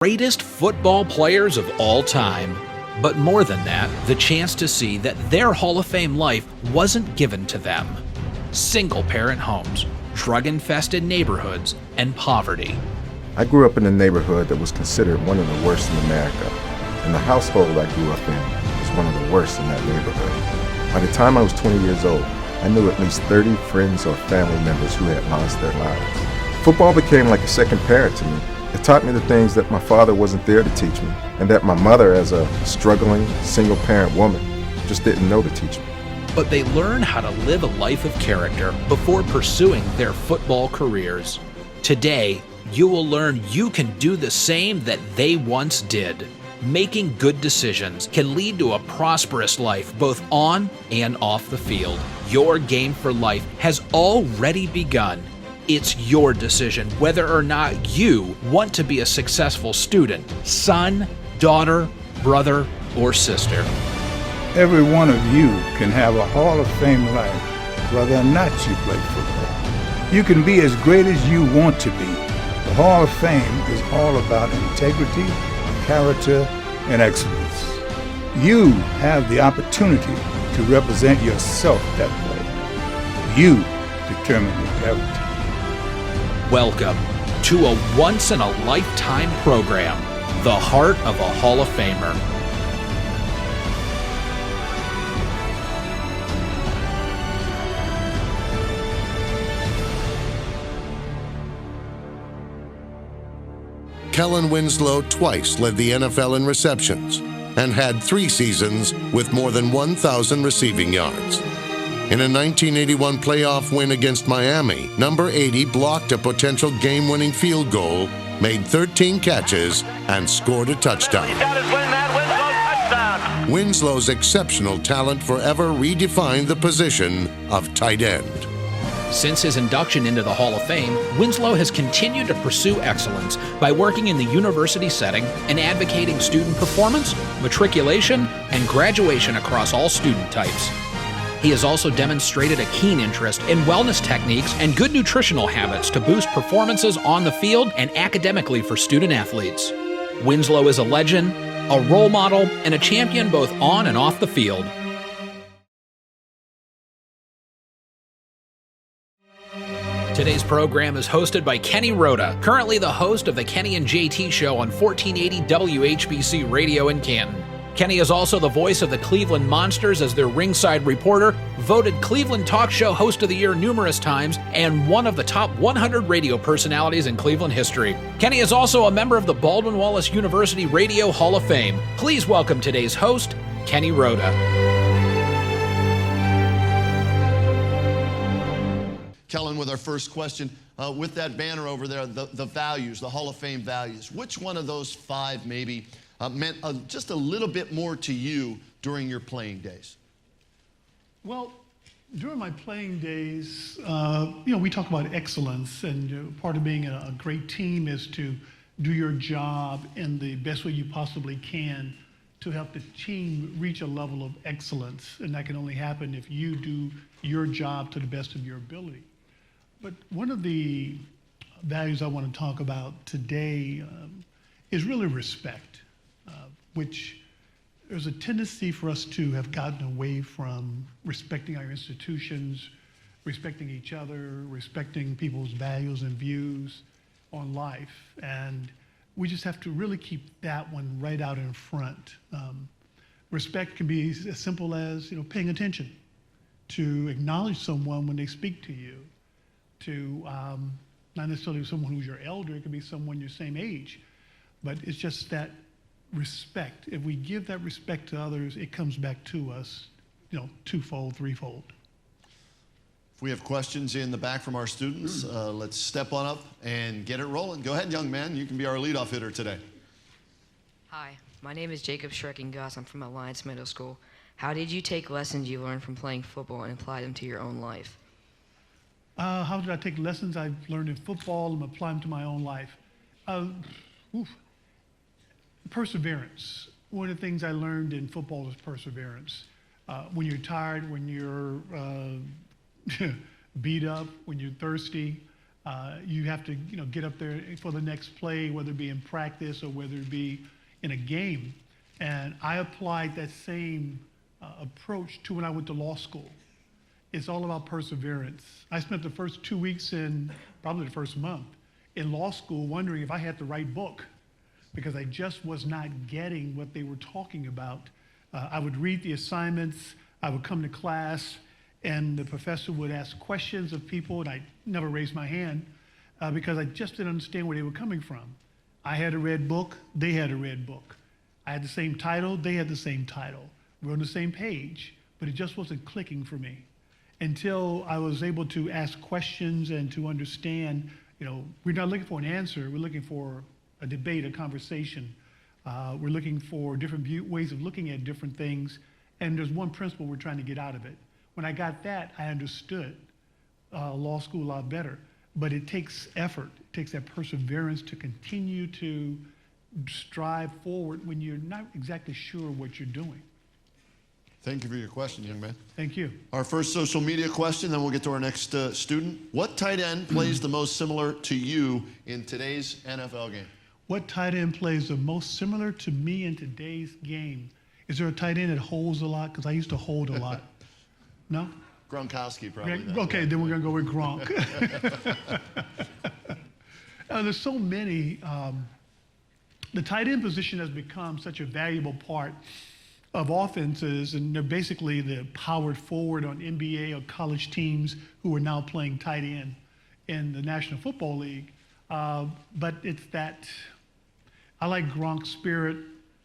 Greatest football players of all time. But more than that, the chance to see that their Hall of Fame life wasn't given to them. Single-parent homes, drug-infested neighborhoods, and poverty. I grew up in a neighborhood that was considered one of the worst in America, and the household I grew up in was one of the worst in that neighborhood. By the time I was 20 years old, I knew at least 30 friends or family members who had lost their lives. Football became like a second parent to me. It taught me the things that my father wasn't there to teach me, and that my mother, as a struggling, single-parent woman, just didn't know to teach me. But they learn how to live a life of character before pursuing their football careers. Today, you will learn you can do the same that they once did. Making good decisions can lead to a prosperous life both on and off the field. Your game for life has already begun. It's your decision whether or not you want to be a successful student, son, daughter, brother, or sister. Every one of you can have a Hall of Fame life, whether or not you play football. You can be as great as you want to be. The Hall of Fame is all about integrity, character, and excellence. You have the opportunity to represent yourself that way. You determine your character. Welcome to a once-in-a-lifetime program, The Heart of a Hall of Famer. Kellen Winslow twice led the NFL in receptions and had 3 seasons with more than 1,000 receiving yards. In a 1981 playoff win against Miami, number 80 blocked a potential game-winning field goal, made 13 catches, and scored a touchdown. Winslow's exceptional talent forever redefined the position of tight end. Since his induction into the Hall of Fame, Winslow has continued to pursue excellence by working in the university setting and advocating student performance, matriculation, and graduation across all student types. He has also demonstrated a keen interest in wellness techniques and good nutritional habits to boost performances on the field and academically for student athletes. Winslow is a legend, a role model, and a champion both on and off the field. Today's program is hosted by Kenny Rhoda, currently the host of the Kenny and JT Show on 1480 WHBC Radio in Canton. Kenny is also the voice of the Cleveland Monsters as their ringside reporter, voted Cleveland Talk Show Host of the Year numerous times, and one of the top 100 radio personalities in Cleveland history. Kenny is also a member of the Baldwin Wallace University Radio Hall of Fame. Please welcome today's host, Kenny Rhoda. Kellen, with our first question, with that banner over there, the values, the Hall of Fame values, which one of those 5 maybe meant just a little bit more to you during your playing days? Well, during my playing days, we talk about excellence, and part of being a great team is to do your job in the best way you possibly can to help the team reach a level of excellence, and that can only happen if you do your job to the best of your ability. But one of the values I want to talk about today is really respect. Which there's a tendency for us to have gotten away from respecting our institutions, respecting each other, respecting people's values and views on life. And we just have to really keep that one right out in front. Respect can be as simple as paying attention, to acknowledge someone when they speak to you, to not necessarily someone who's your elder, it could be someone your same age, but it's just that respect. If we give that respect to others, it comes back to us, twofold, threefold. If we have questions in the back from our students, let's step on up and get it rolling. Go ahead, young man. You can be our leadoff hitter today. Hi, my name is Jacob Schrecking-Goss. I'm from Alliance Middle School. How did you take lessons you learned from playing football and apply them to your own life? How did I take lessons I've learned in football and apply them to my own life? Perseverance. One of the things I learned in football is perseverance. When you're tired, when you're beat up, when you're thirsty, You have to, get up there for the next play, whether it be in practice or whether it be in a game. And I applied that same approach to when I went to law school. It's all about perseverance. I spent the first 2 weeks probably the first month, in law school wondering if I had the right book, because I just was not getting what they were talking about. I would read the assignments, I would come to class, and the professor would ask questions of people, and I never raised my hand because I just didn't understand where they were coming from. I had a red book, they had a red book. I had the same title, they had the same title. We were on the same page, but it just wasn't clicking for me until I was able to ask questions and to understand, we're not looking for an answer, we're looking for a debate, a conversation. We're looking for different ways of looking at different things, and there's one principle we're trying to get out of it. When I got that, I understood law school a lot better, but it takes effort, it takes that perseverance to continue to strive forward when you're not exactly sure what you're doing. Thank you for your question, young man. Thank you. Our first social media question, then we'll get to our next student. What tight end plays the most similar to you in today's NFL game? What tight end plays the most similar to me in today's game? Is there a tight end that holds a lot? Because I used to hold a lot. No? Gronkowski, probably. Okay, then we're going to go with Gronk. There's so many. The tight end position has become such a valuable part of offenses, and they're basically the powered forward on NBA or college teams who are now playing tight end in the National Football League. But it's that, I like Gronk's spirit.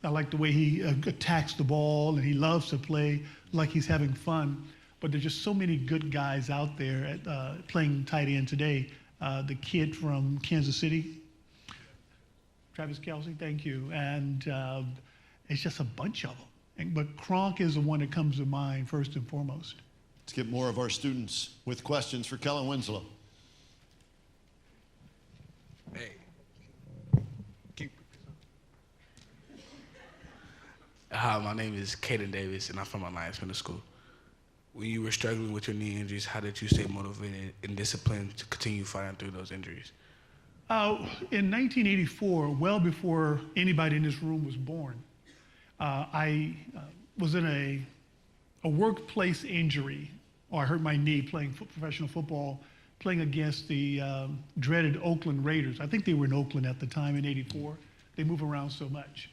I like the way he attacks the ball, and he loves to play like he's having fun. But there's just so many good guys out there at, playing tight end today. The kid from Kansas City, Travis Kelce, thank you. And it's just a bunch of them. But Gronk is the one that comes to mind first and foremost. Let's get more of our students with questions for Kellen Winslow. Hey. Hi, my name is Caden Davis, and I'm from Alliance Middle School. When you were struggling with your knee injuries, how did you stay motivated and disciplined to continue fighting through those injuries? In 1984, well before anybody in this room was born, I was in a workplace injury, or I hurt my knee playing professional football, playing against the dreaded Oakland Raiders. I think they were in Oakland at the time in '84. They move around so much.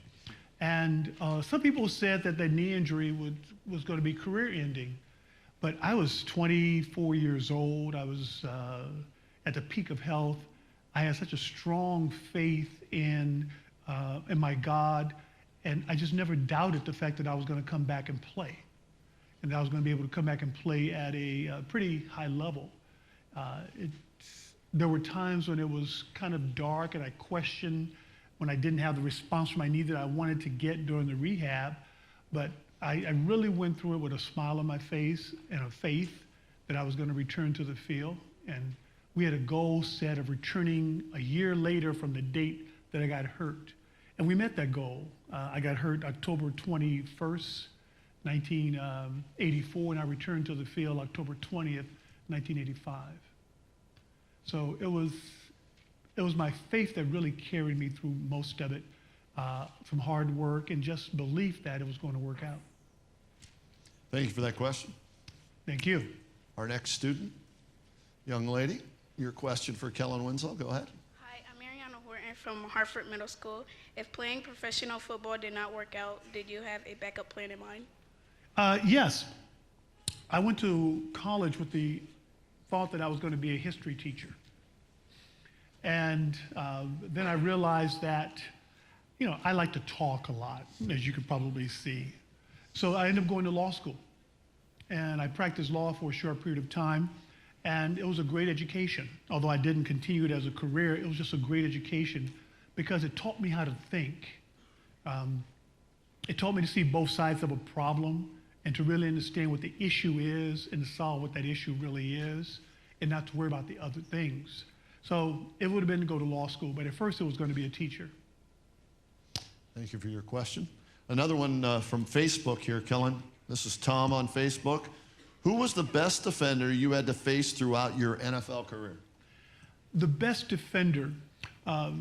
And some people said that knee injury was going to be career-ending. But I was 24 years old. I was at the peak of health. I had such a strong faith in my God, and I just never doubted the fact that I was going to come back and play, and that I was going to be able to come back and play at a pretty high level. There were times when it was kind of dark, and I questioned when I didn't have the response from my knee that I wanted to get during the rehab, but I really went through it with a smile on my face and a faith that I was going to return to the field. And we had a goal set of returning a year later from the date that I got hurt. And we met that goal. I got hurt October 21st, 1984, and I returned to the field October 20th, 1985. So it was my faith that really carried me through most of it, from hard work and just belief that it was going to work out. Thank you for that question. Thank you. Our next student, young lady, your question for Kellen Winslow. Go ahead. Hi, I'm Mariana Horton from Hartford Middle School. If playing professional football did not work out, did you have a backup plan in mind? Yes. I went to college with the thought that I was going to be a history teacher. And then I realized that, I like to talk a lot, as you could probably see. So I ended up going to law school. And I practiced law for a short period of time. And it was a great education. Although I didn't continue it as a career, it was just a great education because it taught me how to think. It taught me to see both sides of a problem and to really understand what the issue is and to solve what that issue really is and not to worry about the other things. So it would have been to go to law school, but at first it was going to be a teacher. Thank you for your question. Another one from Facebook here, Kellen. This is Tom on Facebook. Who was the best defender you had to face throughout your NFL career? The best defender, I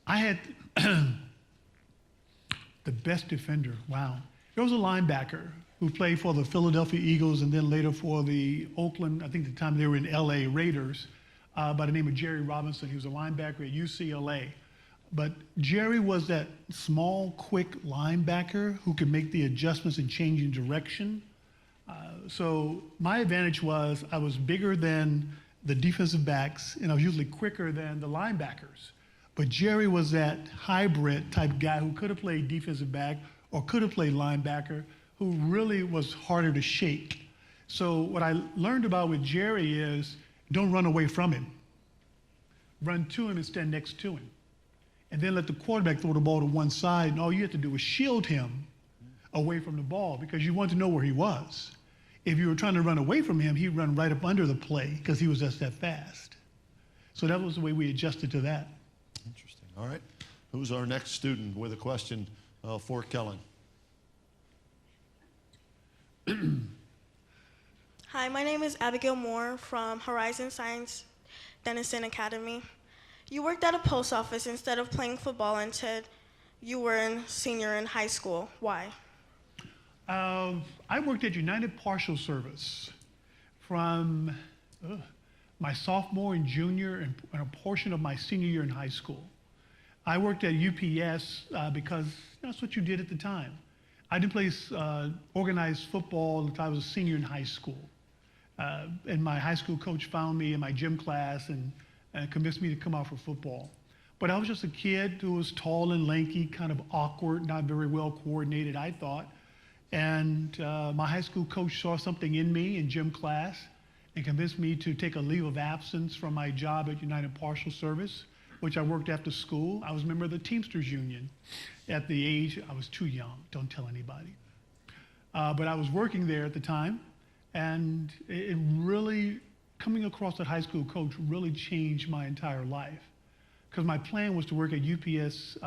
had the best defender, wow. There was a linebacker who played for the Philadelphia Eagles and then later for the Oakland, I think at the time they were in LA Raiders, by the name of Jerry Robinson. He was a linebacker at UCLA. But Jerry was that small, quick linebacker who could make the adjustments and change in direction. So my advantage was I was bigger than the defensive backs, and I was usually quicker than the linebackers. But Jerry was that hybrid type guy who could have played defensive back or could have played linebacker, who really was harder to shake. So what I learned about with Jerry is don't run away from him. Run to him and stand next to him. And then let the quarterback throw the ball to one side, and all you have to do is shield him away from the ball because you want to know where he was. If you were trying to run away from him, he'd run right up under the play because he was just that fast. So that was the way we adjusted to that. Interesting. All right. Who's our next student with a question for Kellen? Hi, my name is Abigail Moore from Horizon Science Denison Academy. You worked at a post office instead of playing football and said you were a senior in high school. Why? I worked at United Parcel Service from my sophomore and junior and a portion of my senior year in high school. I worked at UPS because that's what you did at the time. I didn't play organized football until I was a senior in high school. And my high school coach found me in my gym class and convinced me to come out for football. But I was just a kid who was tall and lanky, kind of awkward, not very well coordinated, I thought. And my high school coach saw something in me in gym class and convinced me to take a leave of absence from my job at United Parcel Service, which I worked after school. I was a member of the Teamsters Union at the age, I was too young, don't tell anybody. But I was working there at the time, and it really, coming across that high school coach really changed my entire life. Because my plan was to work at UPS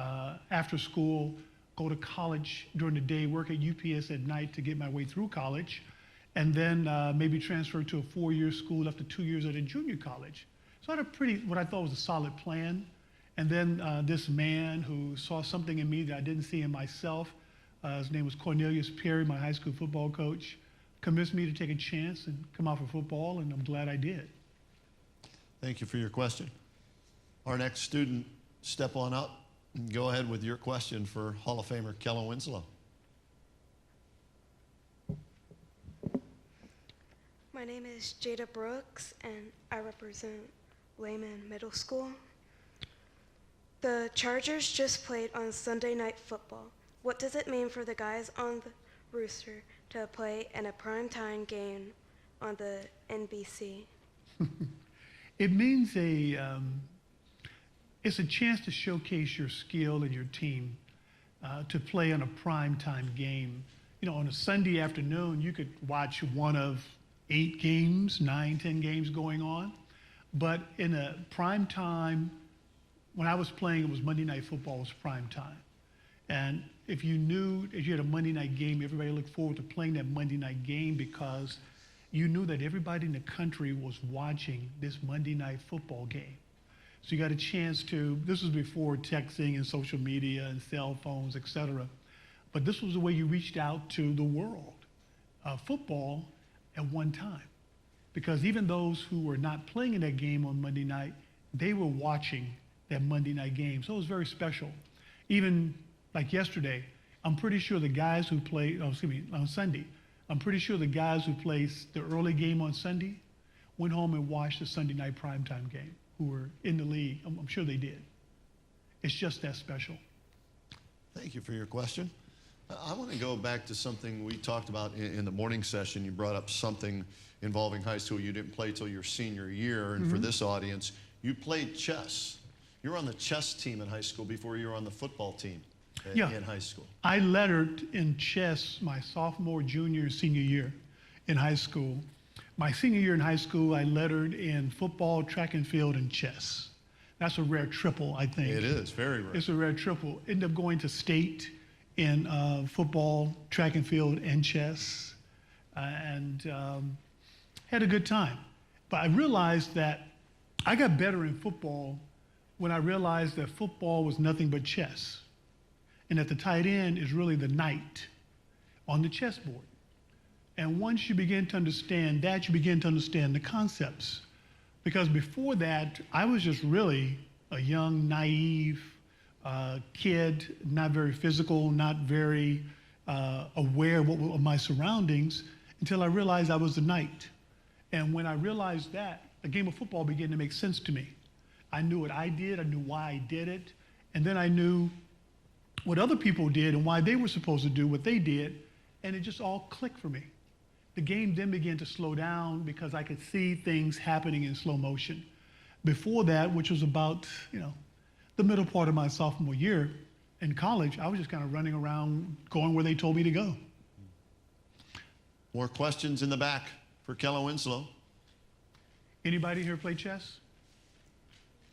after school, go to college during the day, work at UPS at night to get my way through college, and then maybe transfer to a 4-year school after 2 years at a junior college. So I had a pretty, what I thought was a solid plan. And then this man who saw something in me that I didn't see in myself, his name was Cornelius Perry, my high school football coach, convinced me to take a chance and come out for football, and I'm glad I did. Thank you for your question. Our next student, step on up and go ahead with your question for Hall of Famer Kellen Winslow. My name is Jada Brooks, and I represent Lehman Middle School. The Chargers just played on Sunday Night Football. What does it mean for the guys on the rooster to play in a primetime game on the NBC? It means it's a chance to showcase your skill and your team to play on a primetime game. You know, on a Sunday afternoon, you could watch one of 8 games, 9, 10 games going on. But in a prime time, when I was playing, it was Monday Night Football was prime time. And if you knew if you had a Monday night game, everybody looked forward to playing that Monday night game because you knew that everybody in the country was watching this Monday Night Football game. So you got a chance to, this was before texting and social media and cell phones, et cetera. But this was the way you reached out to the world of football at one time. Because even those who were not playing in that game on Monday night, they were watching that Monday night game. So it was very special. Even like yesterday, I'm pretty sure the guys who played, on Sunday, I'm pretty sure the guys who played the early game on Sunday went home and watched the Sunday night primetime game who were in the league. I'm sure they did. It's just that special. Thank you for your question. I want to go back to something we talked about in the morning session. You brought up something involving high school. You didn't play till your senior year, and for this audience, you played chess. You were on the chess team in high school before you were on the football team in high school. I lettered in chess my sophomore, junior, and senior year in high school. My senior year in high school, I lettered in football, track and field, and chess. That's a rare triple, I think. It is, very rare. It's a rare triple. Ended up going to state in football, track and field, and chess, and had a good time. But I realized that I got better in football when I realized that football was nothing but chess, and that the tight end is really the knight on the chessboard. And once you begin to understand that, you begin to understand the concepts. Because before that, I was just really a young, naive kid, not very physical, not very aware of my surroundings, until I realized I was the knight. And when I realized that, the game of football began to make sense to me. I knew what I did, I knew why I did it, and then I knew what other people did and why they were supposed to do what they did, and it just all clicked for me. The game then began to slow down because I could see things happening in slow motion. Before that, which was about, the middle part of my sophomore year in college, I was just kind of running around, going where they told me to go. More questions in the back for Kellen Winslow. Anybody here play chess?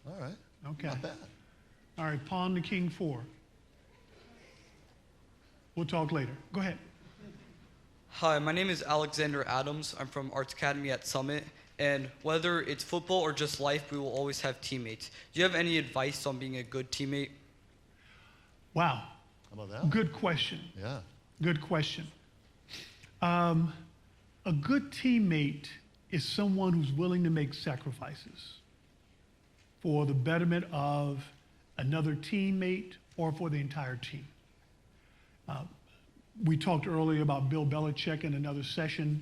All right. Okay. Not bad. All right, pawn to king 4. We'll talk later. Go ahead. Hi, my name is Alexander Adams. I'm from Arts Academy at Summit. And whether it's football or just life, we will always have teammates. Do you have any advice on being a good teammate? Wow. How about that? Good question. Yeah. Good question. A good teammate is someone who's willing to make sacrifices for the betterment of another teammate or for the entire team. We talked earlier about Bill Belichick in another session.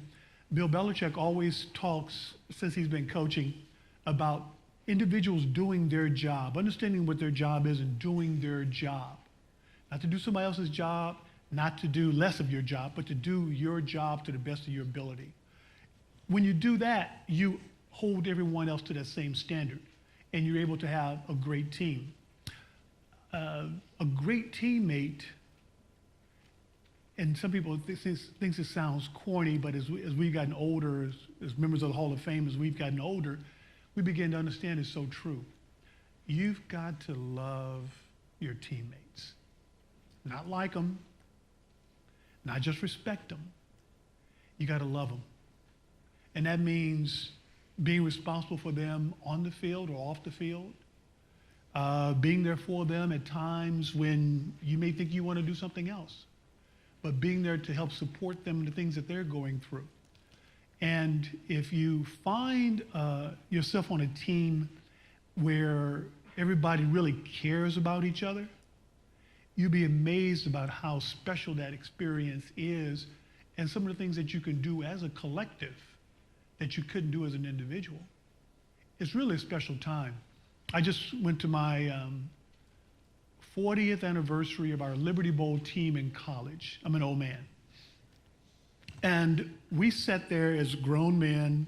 Bill Belichick always talks, since he's been coaching, about individuals doing their job, understanding what their job is and doing their job. Not to do somebody else's job, not to do less of your job, but to do your job to the best of your ability. When you do that, you hold everyone else to that same standard, and you're able to have a great team. A great teammate, and some people think it sounds corny, but as we've gotten older, as members of the Hall of Fame, as we've gotten older, we begin to understand it's so true. You've got to love your teammates. Not like them, not just respect them. You got to love them. And that means being responsible for them on the field or off the field, being there for them at times when you may think you want to do something else, but being there to help support them in the things that they're going through. And if you find yourself on a team where everybody really cares about each other, you'll be amazed about how special that experience is and some of the things that you can do as a collective that you couldn't do as an individual. It's really a special time. I just went to my 40th anniversary of our Liberty Bowl team in college. I'm an old man. And we sat there as grown men,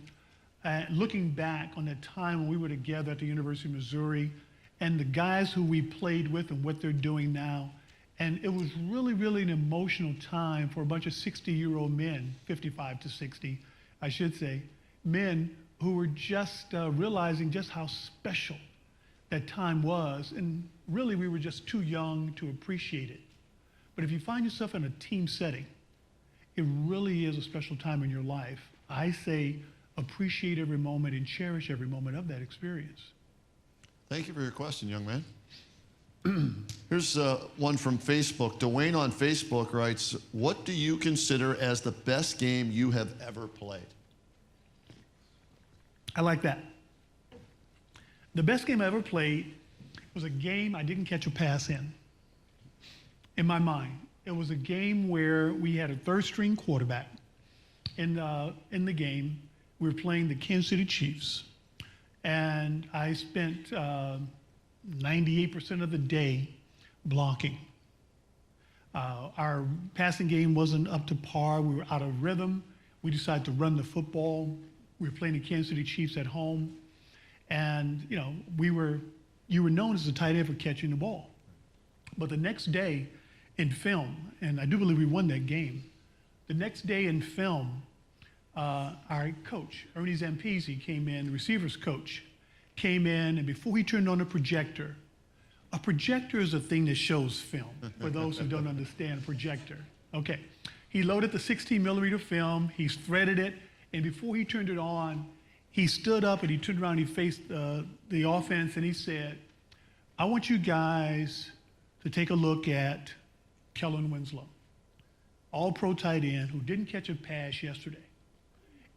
looking back on that time when we were together at the University of Missouri and the guys who we played with and what they're doing now. And it was really, really an emotional time for a bunch of 60-year-old men, 55 to 60, I should say, men who were just realizing just how special that time was. And really, we were just too young to appreciate it. But if you find yourself in a team setting, it really is a special time in your life. I say appreciate every moment and cherish every moment of that experience. Thank you for your question, young man. Here's one from Facebook. Dwayne on Facebook writes, what do you consider as the best game you have ever played? I like that. The best game I ever played was a game I didn't catch a pass in my mind. It was a game where we had a third-string quarterback in the game. We were playing the Kansas City Chiefs, and I spent 98% of the day blocking. Our passing game wasn't up to par. We were out of rhythm. We decided to run the football. We were playing the Kansas City Chiefs at home, and you were known as the tight end for catching the ball. But the next day in film, and I do believe we won that game, the next day in film, our coach, Ernie Zampese, came in, the receivers coach, came in, and before he turned on a projector is a thing that shows film, for those who don't understand a projector. Okay, he loaded the 16 millimeter film, he threaded it, and before he turned it on, he stood up and he turned around and he faced the offense and he said, I want you guys to take a look at Kellen Winslow, all-pro tight end who didn't catch a pass yesterday,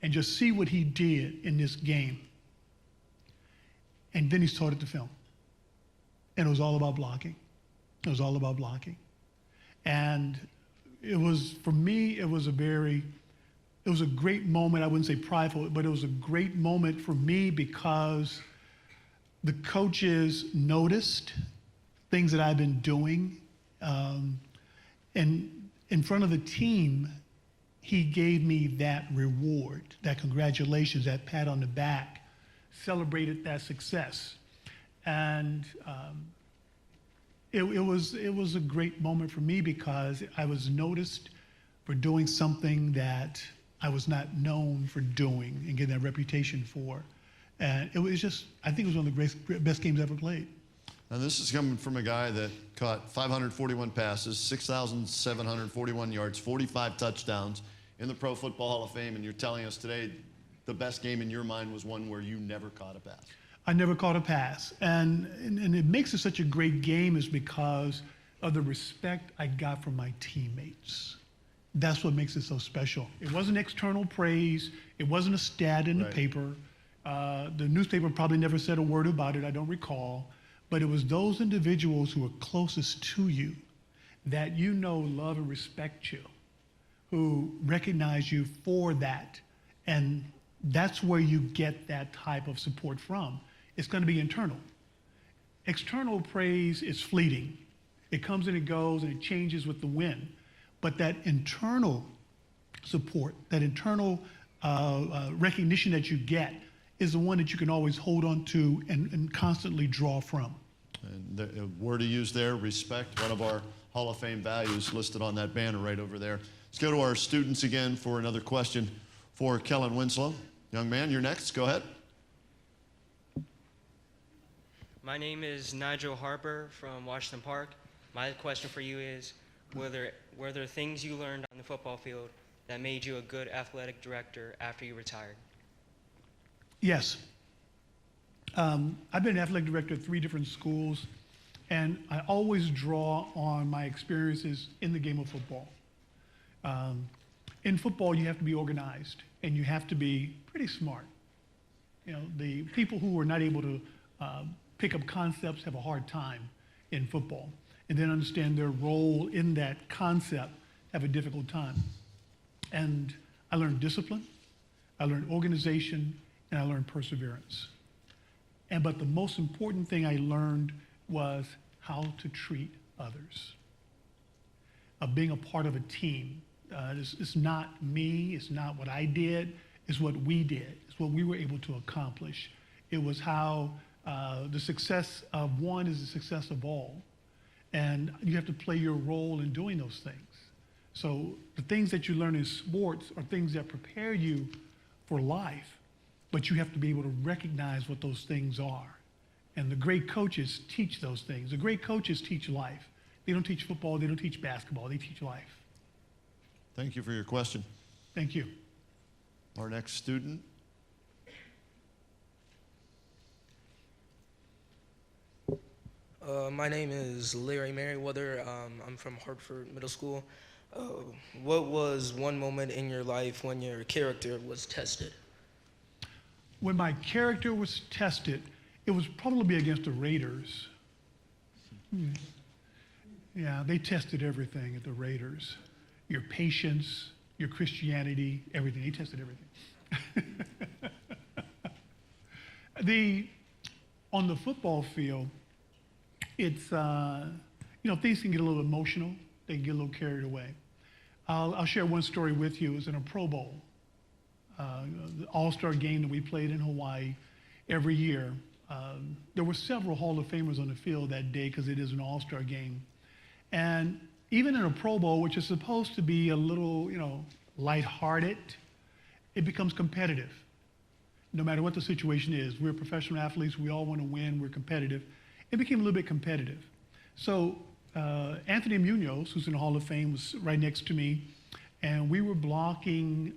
and just see what he did in this game. And then he started to film. And it was all about blocking. It was all about blocking. And it was, for me, it was a great moment. I wouldn't say prideful, but it was a great moment for me because the coaches noticed things that I've been doing. And in front of the team, he gave me that reward, that congratulations, that pat on the back, celebrated that success. And it was a great moment for me because I was noticed for doing something that I was not known for doing and getting that reputation for. And it was just, I think it was one of the best games I ever played. Now this is coming from a guy that caught 541 passes, 6,741 yards, 45 touchdowns in the Pro Football Hall of Fame, and you're telling us today the best game in your mind was one where you never caught a pass. I never caught a pass. And it makes it such a great game is because of the respect I got from my teammates. That's what makes it so special. It wasn't external praise. It wasn't a stat in the paper. The newspaper probably never said a word about it, I don't recall. But it was those individuals who were closest to you that you know love and respect you, who recognize you for that. And that's where you get that type of support from. It's going to be internal. External praise is fleeting. It comes and it goes and it changes with the wind. But that internal support, that internal recognition that you get is the one that you can always hold on to and constantly draw from. And the word to use there, respect, one of our Hall of Fame values listed on that banner right over there. Let's go to our students again for another question for Kellen Winslow. Young man, you're next. Go ahead. My name is Nigel Harper from Washington Park. My question for you is, were there things you learned on the football field that made you a good athletic director after you retired? Yes. I've been an athletic director at 3 different schools, and I always draw on my experiences in the game of football. In football, you have to be organized, and you have to be pretty smart. You know, the people who are not able to pick up concepts have a hard time in football, and then understand their role in that concept have a difficult time. And I learned discipline, I learned organization, and I learned perseverance. But the most important thing I learned was how to treat others. Being a part of a team. It's not me, it's not what I did, it's what we did. It's what we were able to accomplish. It was how the success of one is the success of all. And you have to play your role in doing those things. So the things that you learn in sports are things that prepare you for life. But you have to be able to recognize what those things are. And the great coaches teach those things. The great coaches teach life. They don't teach football, they don't teach basketball, they teach life. Thank you for your question. Thank you. Our next student. My name is Larry Merriweather. I'm from Hartford Middle School. What was one moment in your life when your character was tested? When my character was tested, it was probably against the Raiders. Yeah, they tested everything at the Raiders. Your patience, your Christianity, everything. They tested everything. On the football field, it's, things can get a little emotional. They can get a little carried away. I'll share one story with you. It was in a Pro Bowl. The All-Star game that we played in Hawaii every year. There were several Hall of Famers on the field that day because it is an All-Star game. And even in a Pro Bowl, which is supposed to be a little, lighthearted, it becomes competitive. No matter what the situation is, we're professional athletes, we all want to win, we're competitive. It became a little bit competitive. So Anthony Munoz, who's in the Hall of Fame, was right next to me, and we were blocking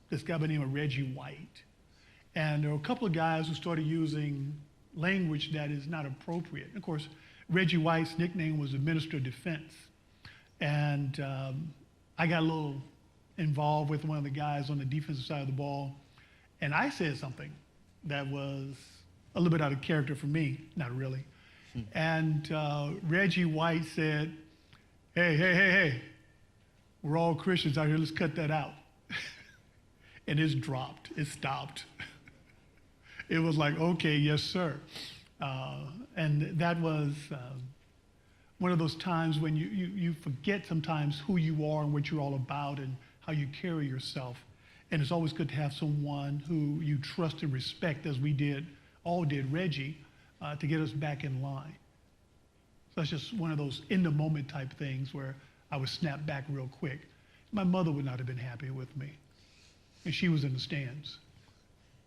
this guy by the name of Reggie White. And there were a couple of guys who started using language that is not appropriate. Of course, Reggie White's nickname was the Minister of Defense. And I got a little involved with one of the guys on the defensive side of the ball. And I said something that was a little bit out of character for me, not really. And Reggie White said, hey, we're all Christians out here, let's cut that out. And it dropped, it stopped. It was like, okay, yes, sir. And that was one of those times when you forget sometimes who you are and what you're all about and how you carry yourself. And it's always good to have someone who you trust and respect, as we all did Reggie, to get us back in line. So that's just one of those in-the-moment type things where I would snap back real quick. My mother would not have been happy with me, and she was in the stands.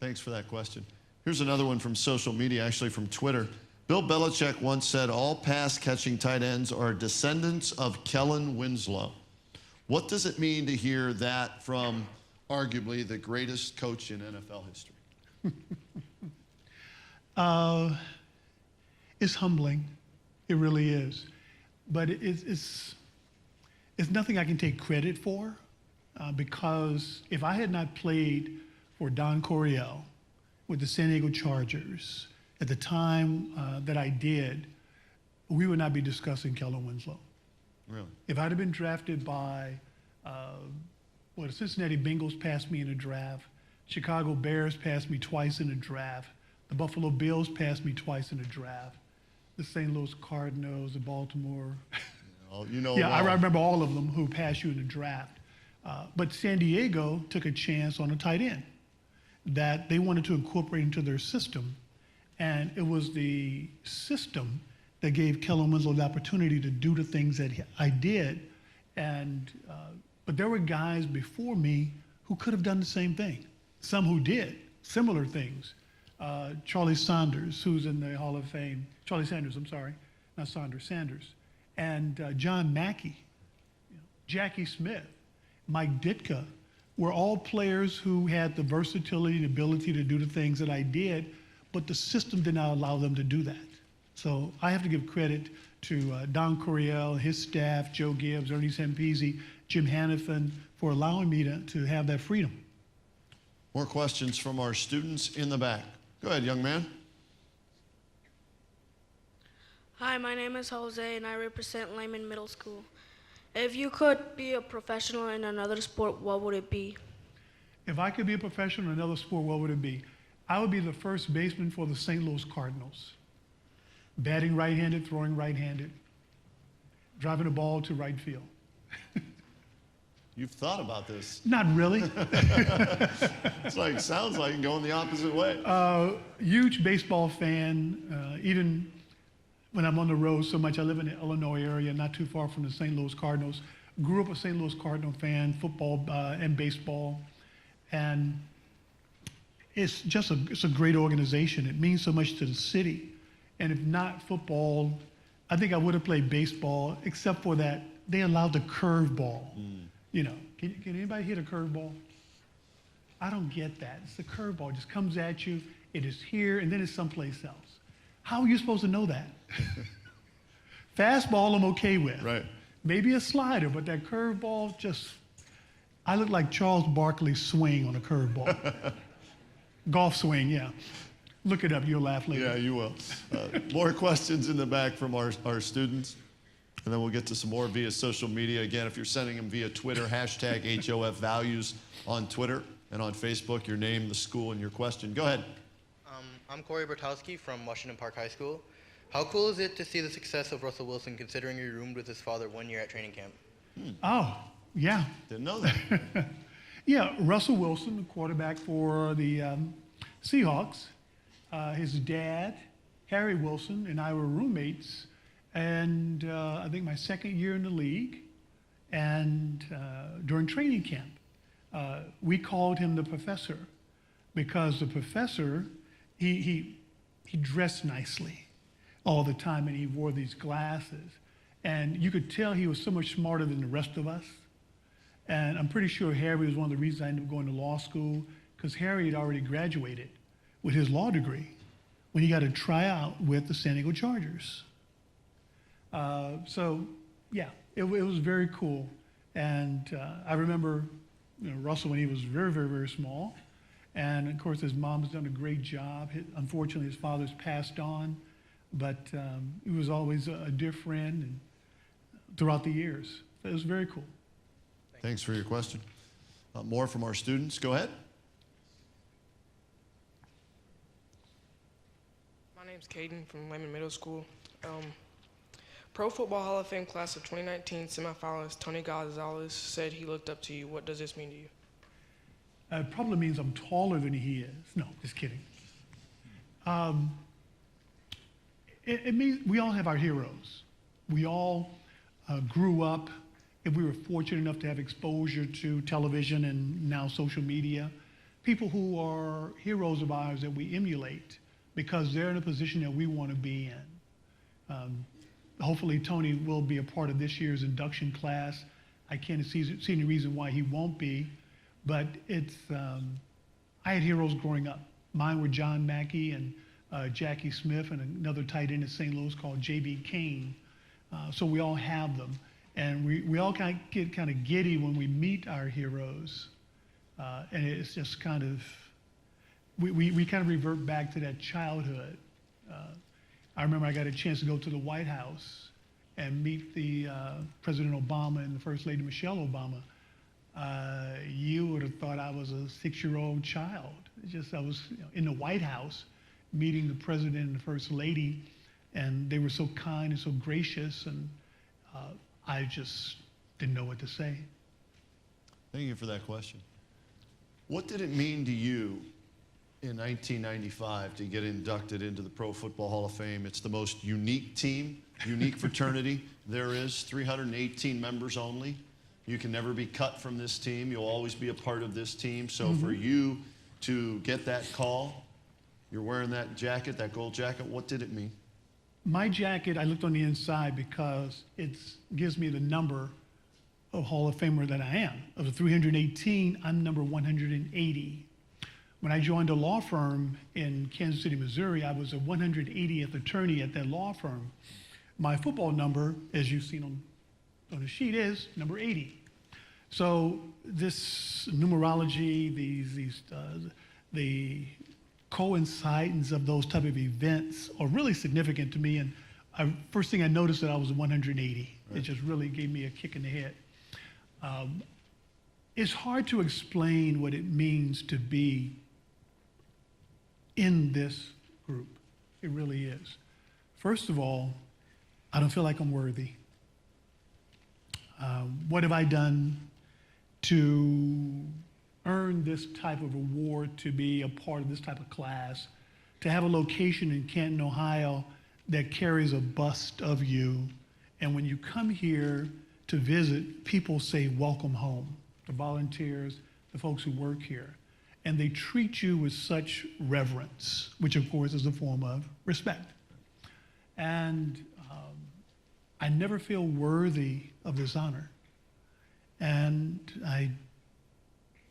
Thanks for that question. Here's another one from social media, actually from Twitter. Bill Belichick once said, all pass-catching tight ends are descendants of Kellen Winslow. What does it mean to hear that from arguably the greatest coach in NFL history? It's humbling. It really is. But it's nothing I can take credit for, because if I had not played for Don Coryell with the San Diego Chargers at the time that I did, we would not be discussing Kellen Winslow. Really? If I'd have been drafted by, the Cincinnati Bengals passed me in a draft, Chicago Bears passed me twice in a draft, the Buffalo Bills passed me twice in a draft, the St. Louis Cardinals, the Baltimore. Yeah, I remember all of them who passed you in the draft. But San Diego took a chance on a tight end that they wanted to incorporate into their system. And it was the system that gave Kellen Winslow the opportunity to do the things that I did. And, but there were guys before me who could have done the same thing. Some who did similar things. Charlie Saunders, who's in the Hall of Fame. Charlie Sanders, I'm sorry, not Saunders, Sanders. And John Mackey, Jackie Smith, Mike Ditka, were all players who had the versatility and ability to do the things that I did, but the system did not allow them to do that. So I have to give credit to Don Coryell, his staff, Joe Gibbs, Ernie Sampisi, Jim Hannafin, for allowing me to have that freedom. More questions from our students in the back. Go ahead, young man. Hi, my name is Jose, and I represent Lehman Middle School. If you could be a professional in another sport, what would it be? If I could be a professional in another sport, what would it be? I would be the first baseman for the St. Louis Cardinals. Batting right-handed, throwing right-handed, driving the ball to right field. You've thought about this. Not really. Sounds like going the opposite way. Huge baseball fan, even when I'm on the road so much. I live in the Illinois area, not too far from the St. Louis Cardinals. Grew up a St. Louis Cardinal fan, football and baseball. And it's just it's a great organization. It means so much to the city. And if not football, I think I would have played baseball, except for that they allowed the curveball. You know, can anybody hit a curveball? I don't get that. It's a curveball. It just comes at you. It is here, and then it's someplace else. How are you supposed to know that? Fastball, I'm okay with. Right. Maybe a slider, but that curveball I look like Charles Barkley's swing on a curveball. Golf swing, yeah. Look it up, you'll laugh later. Yeah, you will. More questions in the back from our students, and then we'll get to some more via social media. Again, if you're sending them via Twitter, hashtag HOFvalues on Twitter, and on Facebook, your name, the school, and your question. Go ahead. I'm Corey Bertowski from Washington Park High School. How cool is it to see the success of Russell Wilson, considering you roomed with his father 1 year at training camp? Oh, yeah. Didn't know that. Yeah, Russell Wilson, the quarterback for the Seahawks. His dad, Harry Wilson, and I were roommates, and I think my second year in the league, and during training camp, we called him the professor, because the professor, he dressed nicely all the time, and he wore these glasses, and you could tell he was so much smarter than the rest of us. And I'm pretty sure Harry was one of the reasons I ended up going to law school, because Harry had already graduated with his law degree when he got a tryout with the San Diego Chargers. So, yeah, it was very cool. And I remember, Russell when he was very, very, very small. And of course, his mom's done a great job. Unfortunately, his father's passed on, but he was always a dear friend and throughout the years. So it was very cool. Thanks for your question. More from our students. Go ahead. My name's Caden from Lehman Middle School. Pro Football Hall of Fame class of 2019 semifinalist Tony Gonzalez said he looked up to you. What does this mean to you? It probably means I'm taller than he is. No, just kidding. It means we all have our heroes. We all grew up, if we were fortunate enough to have exposure to television and now social media, people who are heroes of ours that we emulate because they're in a position that we want to be in. Hopefully Tony will be a part of this year's induction class. I can't see any reason why he won't be, but it's, I had heroes growing up. Mine were John Mackey and Jackie Smith and another tight end at St. Louis called J.B. Kane. So we all have them. And we all get kind of giddy when we meet our heroes. And it's just kind of, we kind of revert back to that childhood. I remember I got a chance to go to the White House and meet the President Obama and the First Lady Michelle Obama. You would have thought I was a 6-year-old child. I was in the White House meeting the President and the First Lady, and they were so kind and so gracious, and I just didn't know what to say. Thank you for that question. What did it mean to you in 1995 to get inducted into the Pro Football Hall of Fame? It's the most unique team, unique fraternity there is, 318 members only. You can never be cut from this team. You'll always be a part of this team. So for you to get that call, you're wearing that jacket, that gold jacket, what did it mean? My jacket, I looked on the inside because it gives me the number of Hall of Famer that I am. Of the 318, I'm number 180. When I joined a law firm in Kansas City, Missouri, I was a 180th attorney at that law firm. My football number, as you've seen on the sheet, is number 80. So this numerology, the coincidence of those type of events are really significant to me. And first thing I noticed that I was 180. Right. It just really gave me a kick in the head. It's hard to explain what it means to be in this group. It really is. First of all, I don't feel like I'm worthy. What have I done to earn this type of award, to be a part of this type of class, to have a location in Canton, Ohio that carries a bust of you, and when you come here to visit, people say, welcome home. The volunteers, the folks who work here. And they treat you with such reverence, which of course is a form of respect. And I never feel worthy of this honor. And I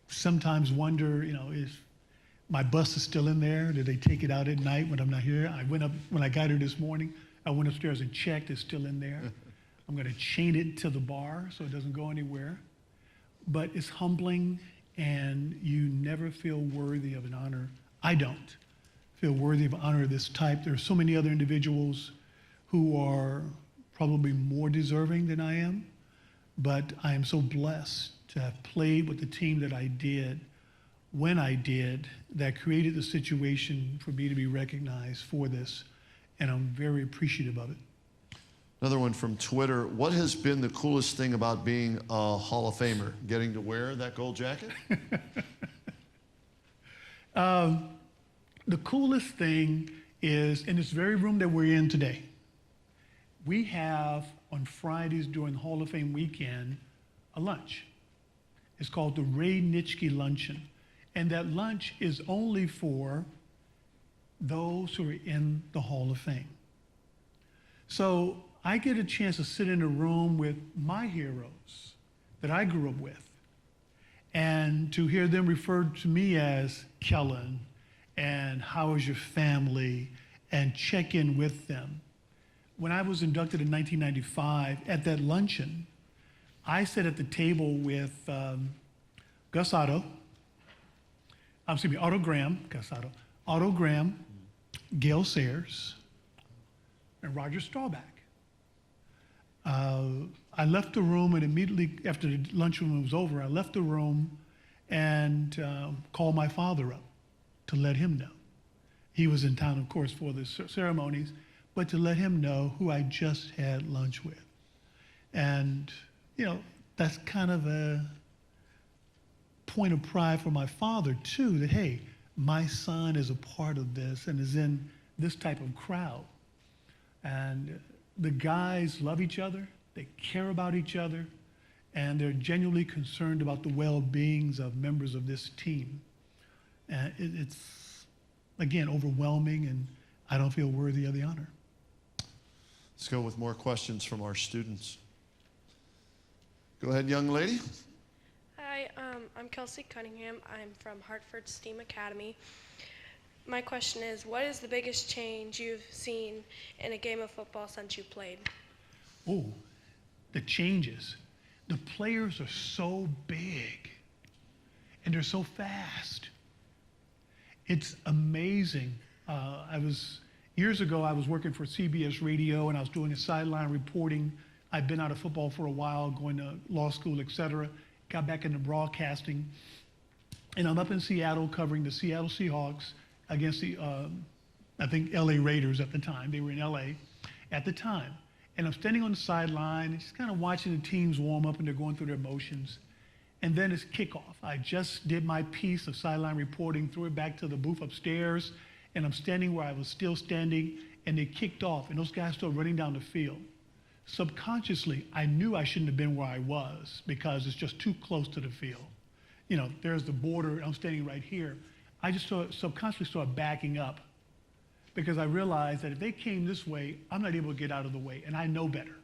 sometimes wonder, is my bus is still in there? Did they take it out at night when I'm not here? I went up, when I got here this morning, I went upstairs and checked, it's still in there. I'm gonna chain it to the bar so it doesn't go anywhere. But it's humbling, and you never feel worthy of an honor. I don't feel worthy of an honor of this type. There are so many other individuals who are probably more deserving than I am, but I am so blessed to have played with the team that I did when I did, that created the situation for me to be recognized for this, and I'm very appreciative of it. Another one from Twitter. What has been the coolest thing about being a Hall of Famer? Getting to wear that gold jacket? The coolest thing is, in this very room that we're in today, we have on Fridays during the Hall of Fame weekend a lunch. It's called the Ray Nitschke Luncheon. And that lunch is only for those who are in the Hall of Fame. So I get a chance to sit in a room with my heroes that I grew up with, and to hear them referred to me as Kellen and how is your family, and check in with them. When I was inducted in 1995, at that luncheon, I sat at the table with Gus Otto, Otto Graham, Otto Graham, Gail Sayers, and Roger Staubach. I left the room, and immediately after the luncheon was over, I left the room and called my father up to let him know. He was in town, of course, for the ceremonies, but to let him know who I just had lunch with. And, you know, that's kind of a point of pride for my father, too, that, hey, my son is a part of this and is in this type of crowd. And the guys love each other, they care about each other, and they're genuinely concerned about the well-beings of members of this team. And it's, again, overwhelming, and I don't feel worthy of the honor. Let's go with more questions from our students. Go ahead, young lady. Hi, I'm Kelsey Cunningham. I'm from Hartford STEAM Academy. My question is, what is the biggest change you've seen in a game of football since you played? Oh, the changes. The players are so big, and they're so fast. It's amazing. Years ago, I was working for CBS Radio, and I was doing a sideline reporting. I'd been out of football for a while, going to law school, et cetera. Got back into broadcasting, and I'm up in Seattle covering the Seattle Seahawks against the, I think, LA Raiders at the time. They were in LA at the time. And I'm standing on the sideline, just kind of watching the teams warm up, and they're going through their motions. And then it's kickoff. I just did my piece of sideline reporting, threw it back to the booth upstairs, and I'm standing where I was still standing, and they kicked off, and those guys started running down the field. Subconsciously, I knew I shouldn't have been where I was because it's just too close to the field. You know, there's the border, and I'm standing right here. I just subconsciously started backing up because I realized that if they came this way, I'm not able to get out of the way, and I know better.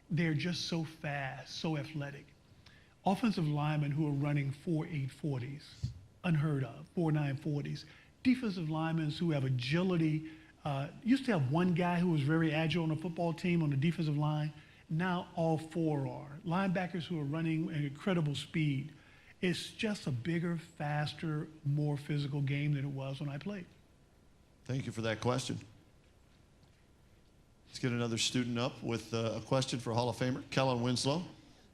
They're just so fast, so athletic. Offensive linemen who are running 4.8 40s, unheard of, 4.9 40s. Defensive linemen who have agility. Used to have one guy who was very agile on a football team on the defensive line. Now all four are. Linebackers who are running at incredible speed. It's just a bigger, faster, more physical game than it was when I played. Thank you for that question. Let's get another student up with a question for Hall of Famer Kellen Winslow.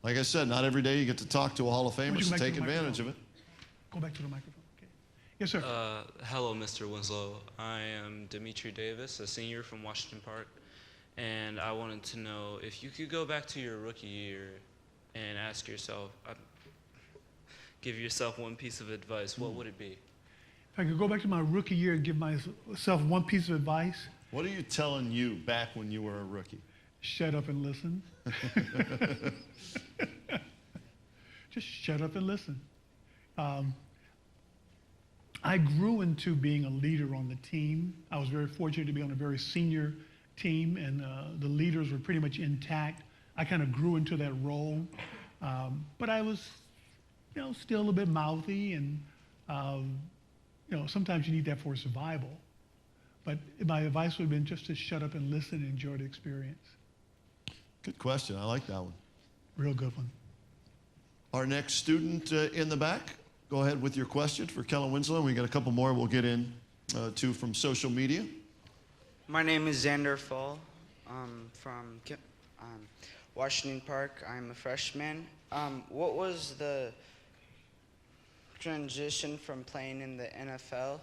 Like I said, not every day you get to talk to a Hall of Famer, so take advantage of it. Go back to the microphone. Okay. Yes, sir. Hello, Mr. Winslow. I am Dimitri Davis, a senior from Washington Park, and I wanted to know if you could go back to your rookie year and ask yourself, give yourself one piece of advice, what would it be? If I could go back to my rookie year and give myself one piece of advice. What are you telling you back when you were a rookie? Shut up and listen. Just shut up and listen. I grew into being a leader on the team. I was very fortunate to be on a very senior team, and the leaders were pretty much intact. I kind of grew into that role, but I was, still a little bit mouthy, and sometimes you need that for survival. But my advice would have been just to shut up and listen and enjoy the experience. Good question. I like that one. Real good one. Our next student in the back, go ahead with your question for Kellen Winslow. We got a couple more we'll get in to from social media. My name is Xander Fall. I'm from Washington Park. I'm a freshman. What was the transition from playing in the NFL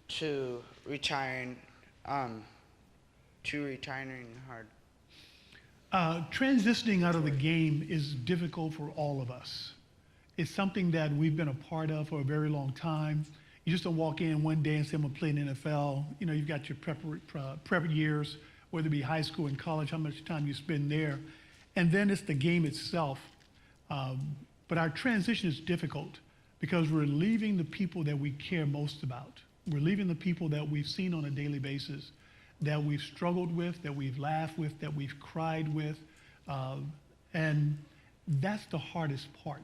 to retiring hard? Transitioning out of the game is difficult for all of us. It's something that we've been a part of for a very long time. You just don't walk in one day and say, I'm going to play in the NFL. You've got your prep years, whether it be high school and college, how much time you spend there. And then it's the game itself. But our transition is difficult because we're leaving the people that we care most about. We're leaving the people that we've seen on a daily basis, that we've struggled with, that we've laughed with, that we've cried with. And that's the hardest part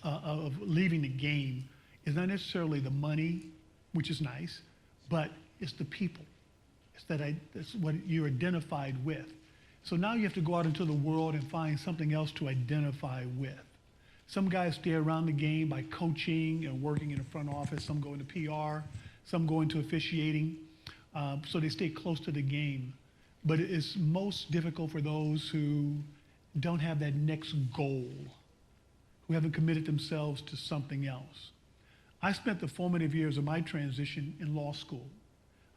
of leaving the game. is not necessarily the money, which is nice, but it's the people. That's what you're identified with. So now you have to go out into the world and find something else to identify with. Some guys stay around the game by coaching and working in the front office. Some go into PR. Some go into officiating. So they stay close to the game. But it's most difficult for those who don't have that next goal, who haven't committed themselves to something else. I spent the formative years of my transition in law school.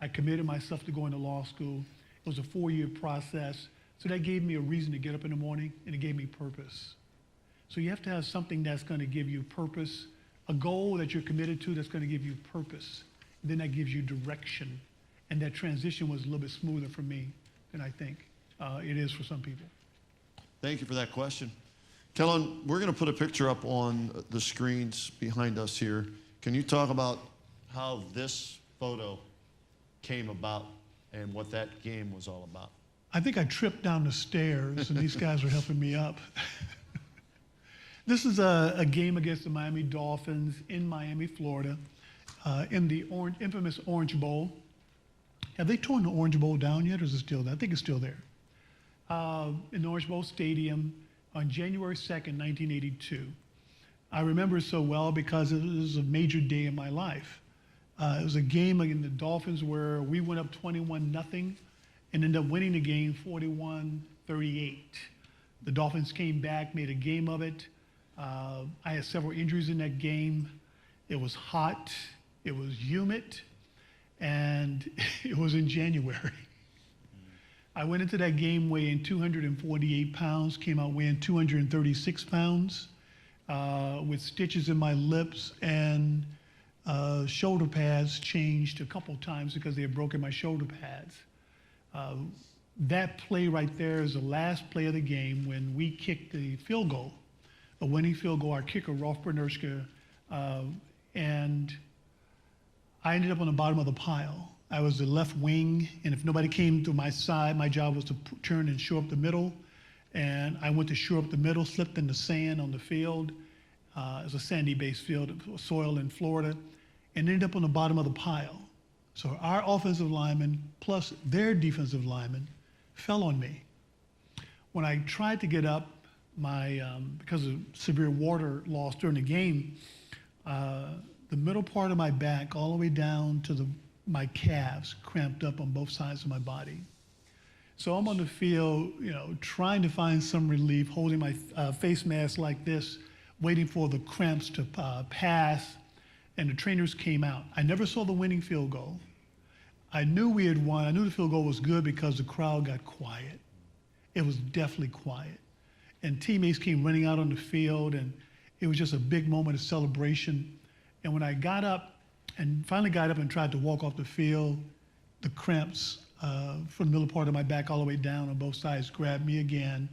I committed myself to going to law school. It was a 4-year process. So that gave me a reason to get up in the morning, and it gave me purpose. So you have to have something that's going to give you purpose, a goal that you're committed to that's going to give you purpose. And then that gives you direction. And that transition was a little bit smoother for me than I think it is for some people. Thank you for that question. Kellen, we're going to put a picture up on the screens behind us here. Can you talk about how this photo came about and what that game was all about? I think I tripped down the stairs, and these guys were helping me up. This is a game against the Miami Dolphins in Miami, Florida, in the infamous Orange Bowl. Have they torn the Orange Bowl down yet, or is it still there? I think it's still there. In the Orange Bowl Stadium on January 2nd, 1982. I remember it so well because it was a major day in my life. It was a game against the Dolphins where we went up 21-0 and ended up winning the game 41-38. The Dolphins came back, made a game of it. I had several injuries in that game. It was hot, it was humid, and it was in January. I went into that game weighing 248 pounds, came out weighing 236 pounds, with stitches in my lips, and shoulder pads changed a couple times because they had broken my shoulder pads. That play right there is the last play of the game when we kicked the field goal, a winning field goal, our kicker, Rolf Bernerschke, and I ended up on the bottom of the pile. I was the left wing, and if nobody came to my side, my job was to turn and shore up the middle. And I went to shore up the middle, slipped in the sand on the field. It was a sandy-based field, soil in Florida, and ended up on the bottom of the pile. So our offensive lineman plus their defensive lineman fell on me. When I tried to get up, because of severe water loss during the game, the middle part of my back all the way down to my calves cramped up on both sides of my body. So I'm on the field, trying to find some relief, holding my face mask like this, waiting for the cramps to pass, and the trainers came out. I never saw the winning field goal. I knew we had won. I knew the field goal was good because the crowd got quiet. It was definitely quiet. And teammates came running out on the field, and it was just a big moment of celebration. And when I got up, and finally got up and tried to walk off the field, the cramps from the middle part of my back all the way down on both sides grabbed me again.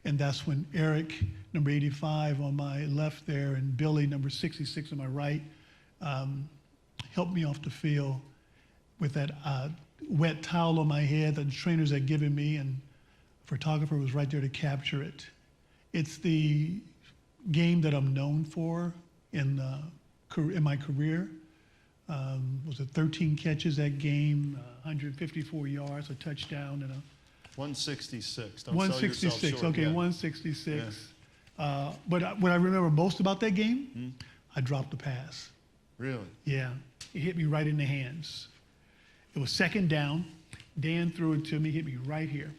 And that's when Eric, number 85 on my left there, and Billy, number 66 on my right, helped me off the field with that wet towel on my head that the trainers had given me, and a photographer was right there to capture it. It's the game that I'm known for in my career. Was it 13 catches that game, 154 yards, a touchdown, and a 166. Don't 166. sell yourself short. Okay, Yeah. 166. But what I remember most about that game, I dropped the pass. Really? Yeah, it hit me right in the hands. It was second down. Dan threw it to me, hit me right here,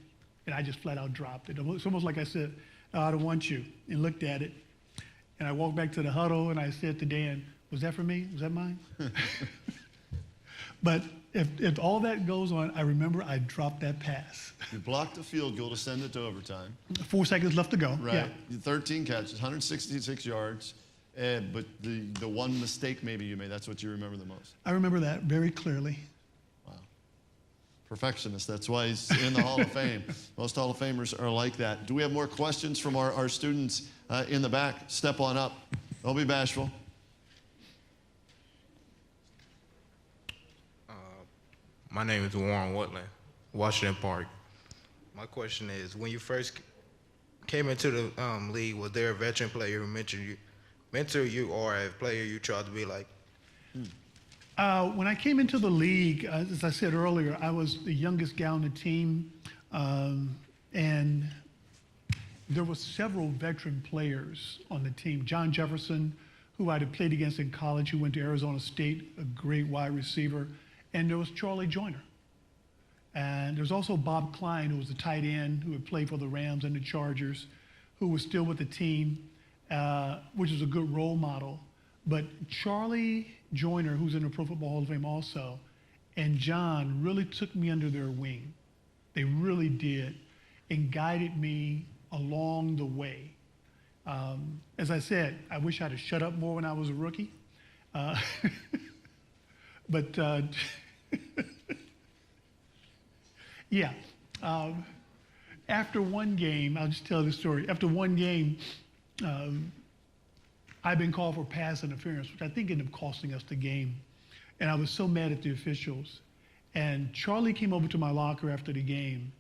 and I just flat out dropped it. It's almost like I said, I don't want you, and looked at it. And I walked back to the huddle, and I said to Dan, was that for me? Was that mine? But if all that goes on, I remember I dropped that pass. You blocked the field goal to send it to overtime. 4 seconds left to go. Right. Yeah. 13 catches, 166 yards. But the one mistake maybe you made, that's what you remember the most. I remember that very clearly. Wow. Perfectionist. That's why he's in the Hall of Fame. Most Hall of Famers are like that. Do we have more questions from our students in the back? Step on up. Don't be bashful. My name is Warren Woodland, Washington Park. My question is, when you first came into the league, was there a veteran player who mentored you or a player you tried to be like? When I came into the league, as I said earlier, I was the youngest guy on the team, and there were several veteran players on the team. John Jefferson, who I'd have played against in college, who went to Arizona State, a great wide receiver, and there was Charlie Joyner. And there's also Bob Klein, who was a tight end, who had played for the Rams and the Chargers, who was still with the team, which is a good role model. But Charlie Joyner, who's in the Pro Football Hall of Fame also, and John really took me under their wing. They really did, and guided me along the way. As I said, I wish I'd have shut up more when I was a rookie. But yeah, after one game, I'll just tell this story. After one game, I've been called for pass interference, which I think ended up costing us the game. And I was so mad at the officials. And Charlie came over to my locker after the game,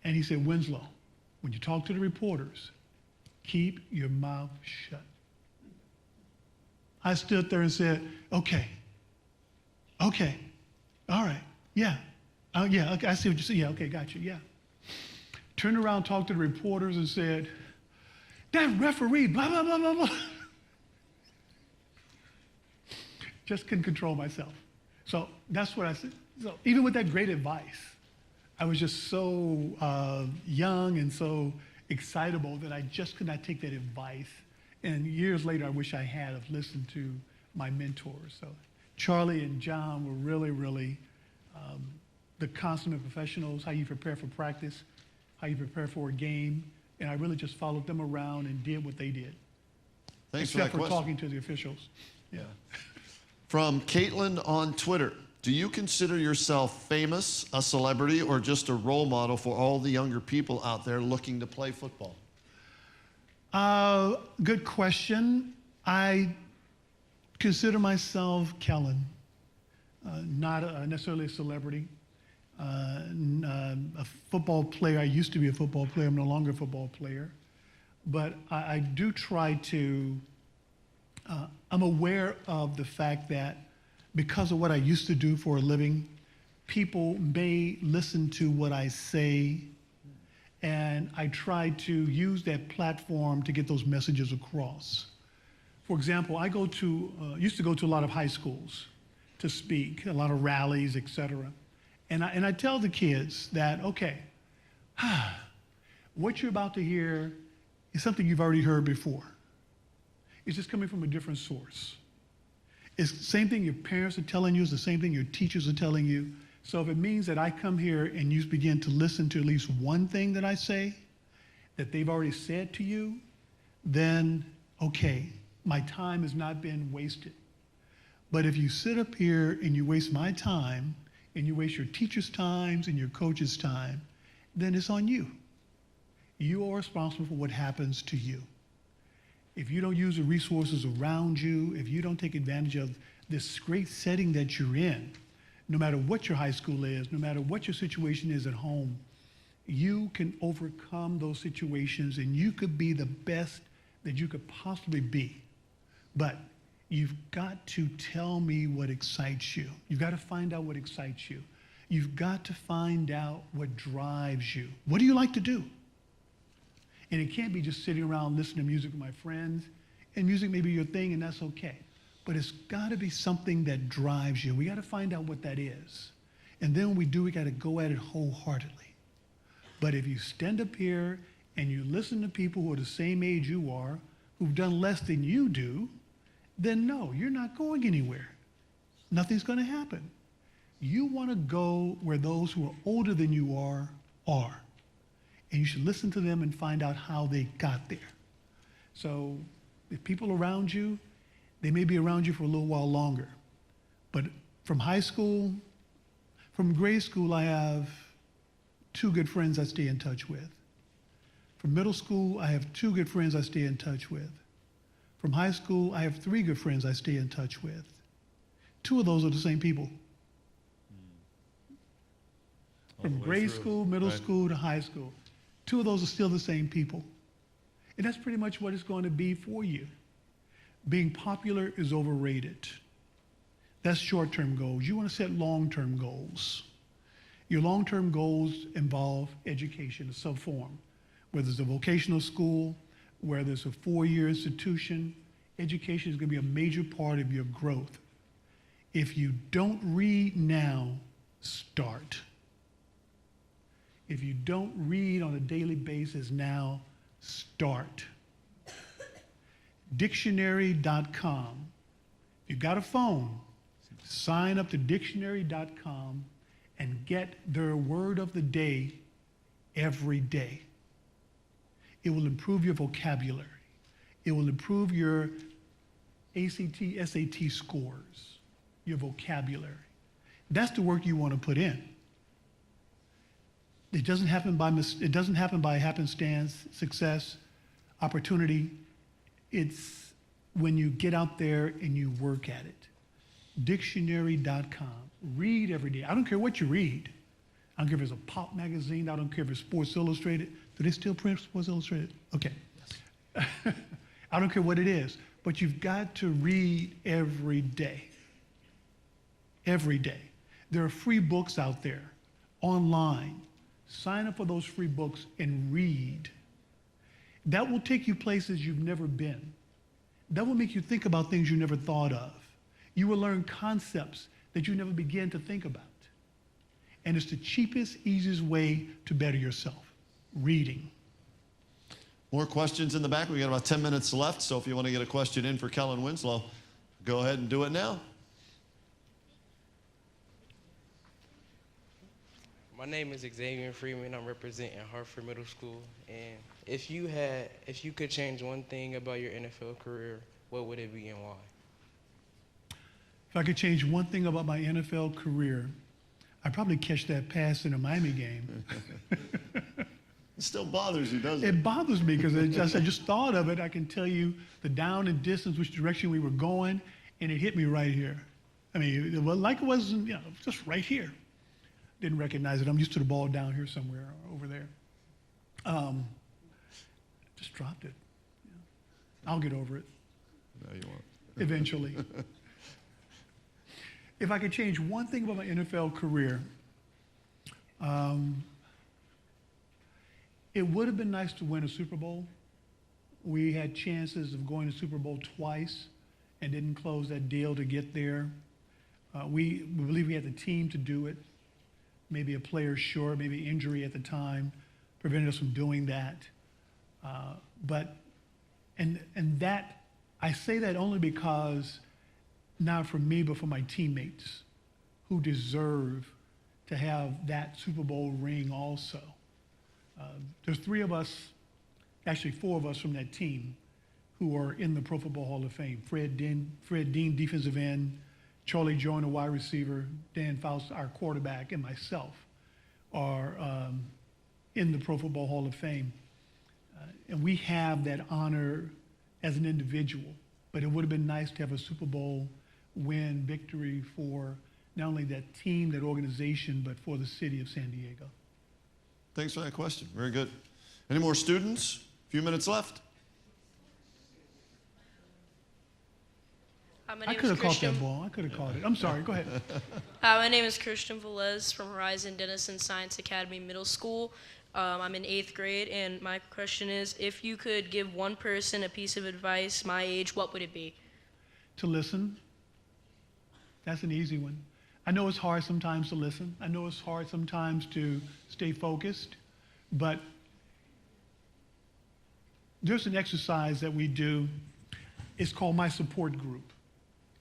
and he said, Winslow, when you talk to the reporters, keep your mouth shut. I stood there and said, okay, all right, yeah, yeah, okay, I see what you say, yeah, okay, got you, yeah. Turned around, talked to the reporters and said, that referee, blah, blah, blah, blah, blah. Just couldn't control myself. So that's what I said. So even with that great advice, I was just so young and so excitable that I just could not take that advice. And years later, I wish I had have listened to my mentors. So Charlie and John were really, really the consummate professionals, how you prepare for practice, how you prepare for a game. And I really just followed them around and did what they did. Thanks Except for that question. talking to the officials. Yeah. From Caitlin on Twitter, do you consider yourself famous, a celebrity, or just a role model for all the younger people out there looking to play football? Good question. I consider myself Kellen, not necessarily a celebrity. A football player. I used to be a football player. I'm no longer a football player. But I do try to, I'm aware of the fact that because of what I used to do for a living, people may listen to what I say, and I try to use that platform to get those messages across. For example, I used to go to a lot of high schools to speak, a lot of rallies, et cetera. And I tell the kids that, okay, what you're about to hear is something you've already heard before. It's just coming from a different source. It's the same thing your parents are telling you, it's the same thing your teachers are telling you. So if it means that I come here and you begin to listen to at least one thing that I say that they've already said to you, then okay, my time has not been wasted. But if you sit up here and you waste my time, and you waste your teacher's time and your coach's time, then it's on you. You are responsible for what happens to you. If you don't use the resources around you, if you don't take advantage of this great setting that you're in, no matter what your high school is, no matter what your situation is at home, you can overcome those situations and you could be the best that you could possibly be. But you've got to tell me what excites you. You've got to find out what excites you. You've got to find out what drives you. What do you like to do? And it can't be just sitting around listening to music with my friends. And music may be your thing, and that's okay. But it's got to be something that drives you. We got to find out what that is. And then when we do, we got to go at it wholeheartedly. But if you stand up here and you listen to people who are the same age you are, who've done less than you do, then no, you're not going anywhere. Nothing's going to happen. You want to go where those who are older than you are. And you should listen to them and find out how they got there. So if people around you, they may be around you for a little while longer. But from high school, from grade school, I have 2 good friends I stay in touch with. From middle school, I have 2 good friends I stay in touch with. From high school, I have 3 good friends I stay in touch with. 2 of those are the same people. From grade school, middle school to high school. 2 of those are still the same people. And that's pretty much what it's going to be for you. Being popular is overrated. That's short-term goals. You want to set long-term goals. Your long-term goals involve education of some form, whether it's a vocational school, whether it's a four-year institution. Education is going to be a major part of your growth. If you don't read now, start. If you don't read on a daily basis now, start. Dictionary.com. If you've got a phone, sign up to dictionary.com and get their word of the day every day. It will improve your vocabulary. It will improve your ACT, SAT scores, your vocabulary. That's the work you want to put in. It doesn't happen by happenstance, success, opportunity. It's when you get out there and you work at it. Dictionary.com. Read every day. I don't care what you read. I don't care if it's a pop magazine. I don't care if it's Sports Illustrated. Do they still print Sports Illustrated? Okay. I don't care what it is, but you've got to read every day. Every day. There are free books out there, online. Sign up for those free books and read. That will take you places you've never been. That will make you think about things you never thought of. You will learn concepts that you never began to think about. And it's the cheapest, easiest way to better yourself, reading. More questions in the back. We got about 10 minutes left, so if you want to get a question in for Kellen Winslow, go ahead and do it now. My name is Xavier Freeman. I'm representing Hartford Middle School. And if you could change one thing about your NFL career, what would it be and why? If I could change one thing about my NFL career, I'd probably catch that pass in a Miami game. It still bothers you, doesn't it? It bothers me because I just thought of it. I can tell you the down and distance, which direction we were going, and it hit me right here. I mean, like it wasn't, just right here. Didn't recognize it. I'm used to the ball down here somewhere over there. Just dropped it. I'll get over it. No, you won't. Eventually. If I could change one thing about my NFL career, it would have been nice to win a Super Bowl. We had chances of going to Super Bowl twice and didn't close that deal to get there. We believe we had the team to do it. Maybe a player short, maybe injury at the time prevented us from doing that. And that, I say that only because, not for me, but for my teammates who deserve to have that Super Bowl ring also. There's three of us, actually four of us from that team who are in the Pro Football Hall of Fame. Fred Dean, defensive end, Charlie Joyner, wide receiver, Dan Faust, our quarterback, and myself are in the Pro Football Hall of Fame. And we have that honor as an individual, but it would have been nice to have a Super Bowl win victory for not only that team, that organization, but for the city of San Diego. Thanks for that question. Very good. Any more students? A few minutes left. I could have caught that ball. I could have caught it. I'm sorry. Go ahead. My name is Christian Velez from Horizon Denison Science Academy Middle School. I'm in 8th grade, and my question is, if you could give one person a piece of advice my age, what would it be? To listen. That's an easy one. I know it's hard sometimes to listen. I know it's hard sometimes to stay focused, but there's an exercise that we do. It's called My Support Group.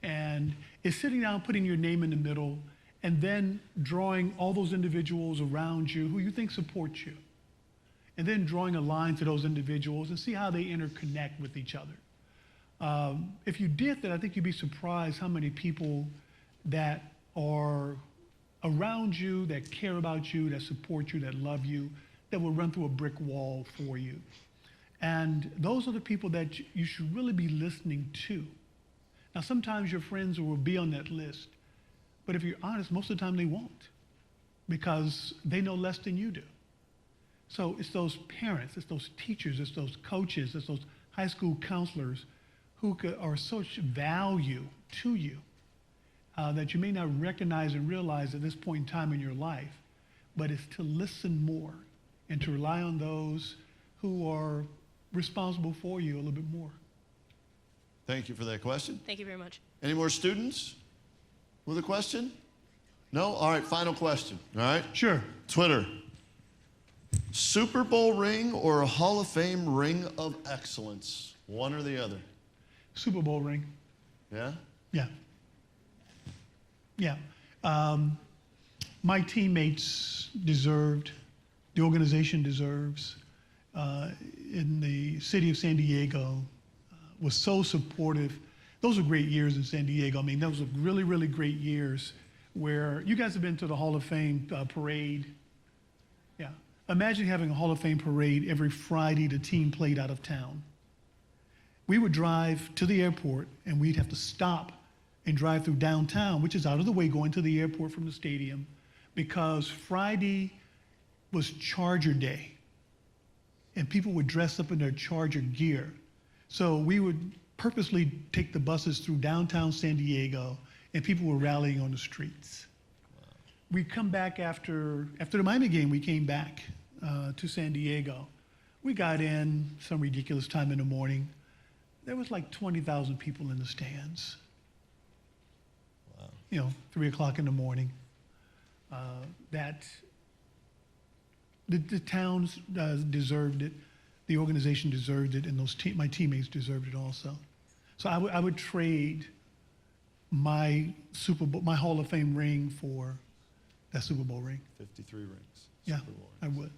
And it's sitting down, putting your name in the middle, and then drawing all those individuals around you who you think support you. And then drawing a line to those individuals and see how they interconnect with each other. If you did that, I think you'd be surprised how many people that are around you, that care about you, that support you, that love you, that will run through a brick wall for you. And those are the people that you should really be listening to. Now, sometimes your friends will be on that list, but if you're honest, most of the time they won't, because they know less than you do. So it's those parents, it's those teachers, it's those coaches, it's those high school counselors who are such value to you. that you may not recognize and realize at this point in time in your life, but it's to listen more and to rely on those who are responsible for you a little bit more. Thank you for that question. Thank you very much. Any more students with a question? No? All right, final question. All right? Sure. Twitter. Super Bowl ring or a Hall of Fame ring of excellence? One or the other? Super Bowl ring. Yeah? Yeah. Yeah. My teammates deserved, the organization deserves, in the city of San Diego was so supportive. Those were great years in San Diego. I mean, those were really, really great years where you guys have been to the Hall of Fame parade. Yeah. Imagine having a Hall of Fame parade every Friday the team played out of town. We would drive to the airport and we'd have to stop and drive through downtown, which is out of the way going to the airport from the stadium, because Friday was Charger Day and people would dress up in their Charger gear. So we would purposely take the buses through downtown San Diego and people were rallying on the streets. Wow. We come back after the Miami game, we came back to San Diego. We got in some ridiculous time in the morning. There was like 20,000 people in the stands. Wow. You know, 3 o'clock in the morning. The towns deserved it. The organization deserved it, and my teammates deserved it also. So I would trade my Super Bowl, my Hall of Fame ring for that Super Bowl ring. 53 rings. Yeah, I would.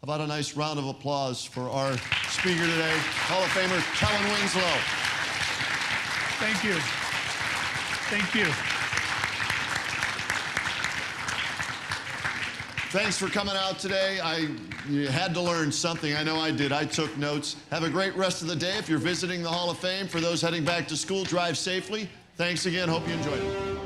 How about a nice round of applause for our speaker today, Hall of Famer Kellen Winslow. Thank you. Thank you. Thanks for coming out today. You had to learn something. I know I did. I took notes. Have a great rest of the day. If you're visiting the Hall of Fame, for those heading back to school, drive safely. Thanks again. Hope you enjoyed it.